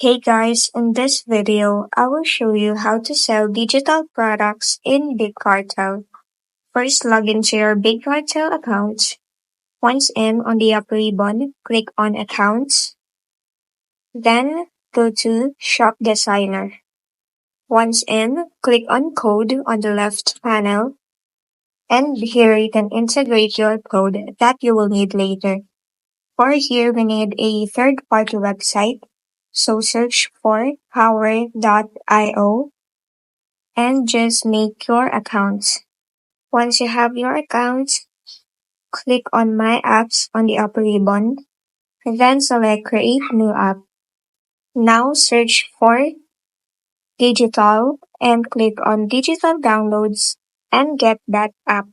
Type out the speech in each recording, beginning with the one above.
Hey guys, in this video, I will show you how to sell digital products in Big Cartel. First, log into your Big Cartel account. Once in, on the upper ribbon, click on Accounts. Then, go to Shop Designer. Once in, click on Code on the left panel. And here you can integrate your code that you will need later. For here, we need a third-party website. So search for power.io and just make your account. Once you have your account, click on My Apps on the upper ribbon, then select Create New App. Now search for Digital and click on Digital Downloads and get that app.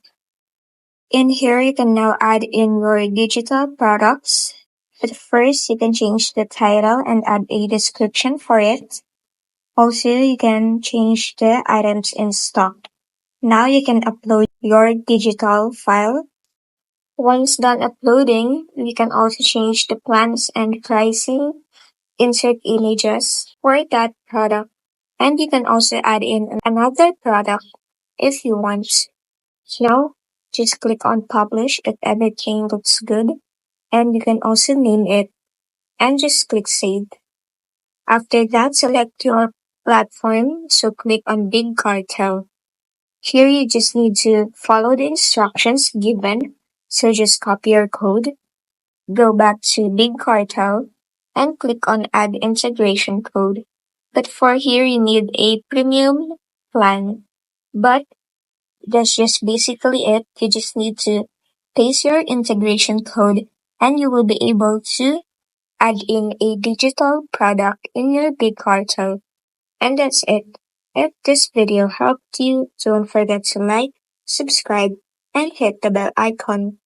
In here, you can now add in your digital products. But first, you can change the title and add a description for it. Also, you can change the items in stock. Now you can upload your digital file. Once done uploading, you can also change the plans and pricing, insert images for that product, and you can also add in another product if you want. Now, just click on publish if everything looks good, and you can also name it and just click save. After that, select your platform, so click on Big Cartel. Here you just need to follow the instructions given, so just copy your code, go back to Big Cartel, and click on Add Integration Code. But for here you need a premium plan. But that's just basically it. You just need to paste your integration code and you will be able to add in a digital product in your Big Cartel. And that's it. If this video helped you, don't forget to like, subscribe, and hit the bell icon.